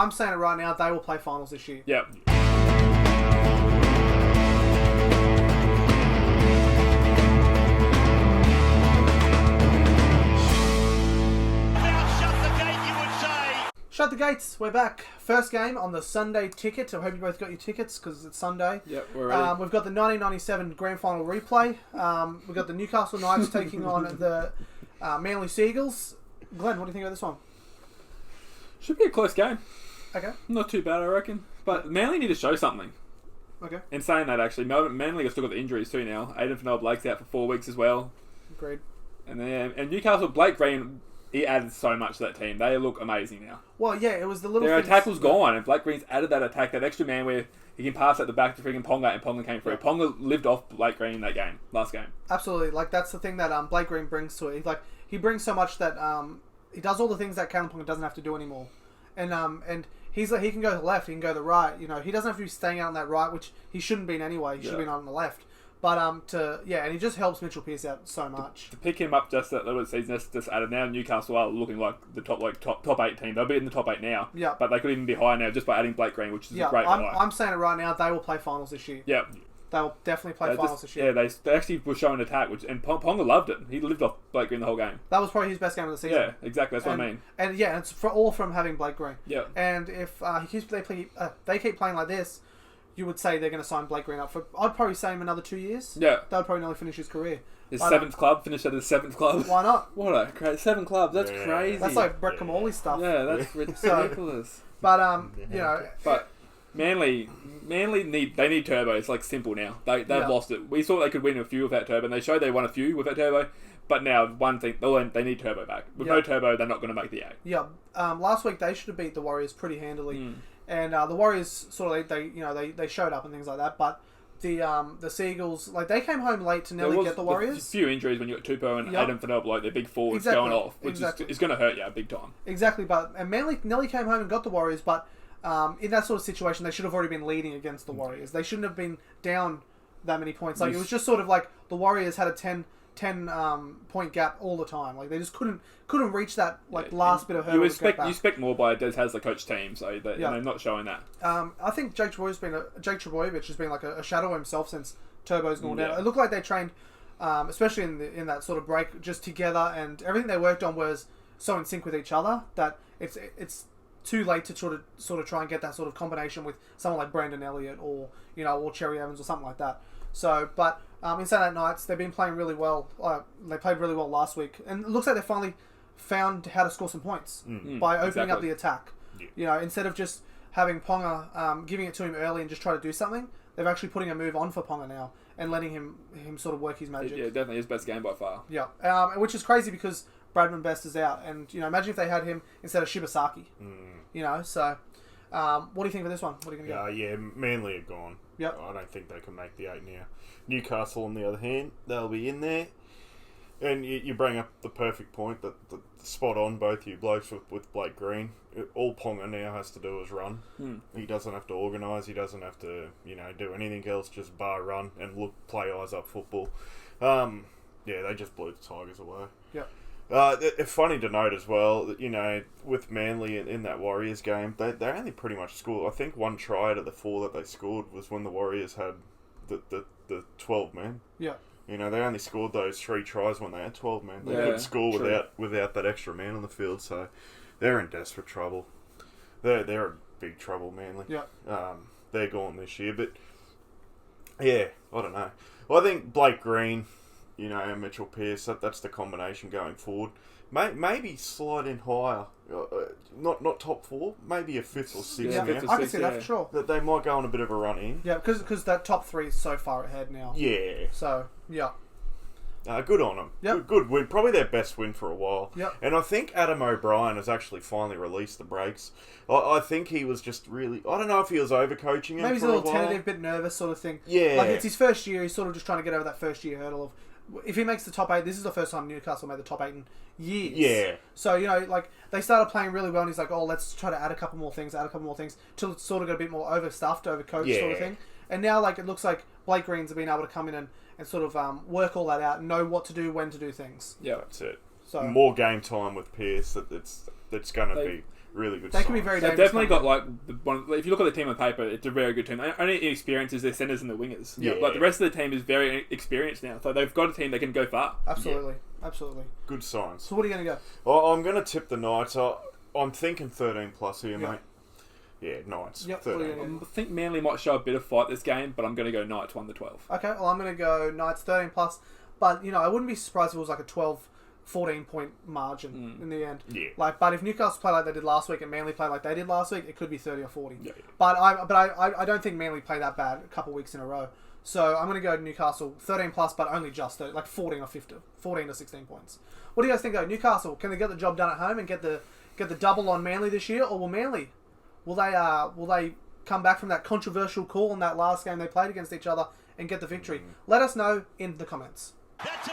I'm saying it right now, they will play finals this year. Yep. Shut the gates. We're back. First game on the Sunday ticket. I hope you both got your tickets because it's Sunday. Yep, we're ready. We've got the 1997 Grand Final replay. We've got the Newcastle Knights taking on the Manly Seagulls. Glenn, what do you think about this one? Should be a close game. Okay. Not too bad, I reckon. But Manly need to show something. Okay. In saying that, actually, Manly have still got the injuries too now. Aidan Fennell-Blake's out for 4 weeks as well. Agreed. And Newcastle, Blake Green, he added so much to that team. They look amazing now. Well, yeah, it was the little Their things... attack was gone, and Blake Green's added that attack, that extra man where he can pass at the back to freaking Ponga, and Ponga came through. Yeah. Ponga lived off Blake Green in that game, last game. Absolutely. Like, that's the thing that Blake Green brings to it. He brings so much that he does all the things that Callum Ponga doesn't have to do anymore. And he's like, he can go to the left, he can go to the right. You know, he doesn't have to be staying out on that right, which he shouldn't been anyway. He should have been on the left. But and he just helps Mitchell Pearce out so much. To pick him up just that little season just added now, Newcastle are looking like the top 8 team. They'll be in the top 8 now. Yeah. But they could even be higher now just by adding Blake Green, which is a great buy. I'm saying it right now, they will play finals this year. Yeah. They will definitely play finals this year. Yeah, they actually were showing attack, and Ponga loved it. He lived off Blake Green the whole game. That was probably his best game of the season. Yeah, exactly. That's what I mean. And yeah, it's all from having Blake Green. Yeah. And if they keep playing like this, you would say they're going to sign Blake Green up for... I'd probably say him another 2 years. Yeah. They would probably nearly finish his career. His 7th club, finished at his 7th club. Why not? What a great 7 clubs. That's crazy. That's like Brett Kamali stuff. Yeah, that's ridiculous. But you know, but Manly need Turbo. It's like simple now. They've lost it. We thought they could win a few without Turbo, and they showed they won a few without Turbo. But now one thing they need Turbo back. With no Turbo, they're not going to make the 8. Yeah. Last week they should have beat the Warriors pretty handily, and the Warriors sort of they showed up and things like that. But the Seagulls, like, they came home late to nearly get the Warriors. A few injuries when you got Tupou and Aidan Fennell-Blake, their big forwards going off, which is going to hurt you big time. Exactly, and Manly nearly came home and got the Warriors, but in that sort of situation, they should have already been leading against the Warriors. They shouldn't have been down that many points. Like, it was just sort of like the Warriors had a 10 point gap all the time. Like, they just couldn't reach that last bit of hurdle. You expect more by Des has the coach team, so they're not showing that. I think Jake Trebojevic has been like a shadow himself since Turbo's gone down. It looked like they trained, especially in that sort of break, just together, and everything they worked on was so in sync with each other that it's too late to sort of try and get that sort of combination with someone like Brandon Elliott or Cherry Evans or something like that. So, but in saying that, Knights, they've been playing really well. They played really well last week, and it looks like they finally found how to score some points by opening up the attack. Yeah. Instead of just having Ponga giving it to him early and just try to do something, they're actually putting a move on for Ponga now and letting him sort of work his magic. Yeah, definitely his best game by far. Yeah, which is crazy because Bradman Best is out, and imagine if they had him instead of Shibasaki. So what do you think of this one? What are you going to get? Yeah, Manly are gone. Yep. I don't think they can make the 8 now. Newcastle, on the other hand, they'll be in there. And you bring up the perfect point, that the spot on, both you blokes with Blake Green. All Ponga now has to do is run. He doesn't have to organise. He doesn't have to do anything else. Just bar run and play eyes up football. They just blew the Tigers away. Yep. It's funny to note as well that, with Manly in that Warriors game, they only pretty much scored. I think one try out of the 4 that they scored was when the Warriors had the 12 men. Yeah. They only scored those 3 tries when they had 12 men. They couldn't score without that extra man on the field, so they're in desperate trouble. They're in big trouble, Manly. Yeah. They're gone this year, but yeah, I don't know. Well, I think Blake Green, and Mitchell Pearce, that's the combination going forward. Maybe slide in higher, not top 4, maybe a 5th or 6th. Yeah, I can see that for sure. That they might go on a bit of a run in. Yeah, because that top 3 is so far ahead now. Yeah. So yeah. Good on them. Yep. Good win. Probably their best win for a while. Yep. And I think Adam O'Brien has actually finally released the brakes. I think he was just really... I don't know if he was overcoaching him. Maybe he's for a little while. tentative, bit nervous sort of thing. Yeah. Like, it's his first year. He's sort of just trying to get over that first year hurdle of... If he makes the top 8, this is the first time Newcastle made the top 8 in years. Yeah. So, they started playing really well, and he's like, let's try to add a couple more things, till it's sort of got a bit more overstuffed, overcoached sort of thing. And now, it looks like Blake Green's been able to come in and sort of work all that out and know what to do, when to do things. Yeah, that's it. So more game time with Pearce. That's going to be... really good. They can be very They've dangerous. definitely got like if you look at the team on paper, it's a very good team. The only inexperience is their centers and the wingers. Yeah. Like the rest of the team is very experienced now, so they've got a team that can go far. Absolutely. Absolutely. Good signs. So what are you going to go? Well, I'm going to tip the Knights. I'm thinking 13 plus here, mate. Yeah, Knights. Yep. 13. I think Manly might show a bit of fight this game, but I'm going to go Knights 1-12. Okay, well, I'm going to go Knights 13 plus. But, I wouldn't be surprised if it was like a 12, 14 point margin in the end. Yeah. But if Newcastle play like they did last week and Manly play like they did last week, it could be 30 or 40. Yeah. But I don't think Manly play that bad a couple weeks in a row. So I'm going to go Newcastle 13 plus, but only just 30, like 14 or 15, 14 to 16 points. What do you guys think? Newcastle, can they get the job done at home and get the double on Manly this year, or will Manly? Will they come back from that controversial call in that last game they played against each other and get the victory? Let us know in the comments. That's a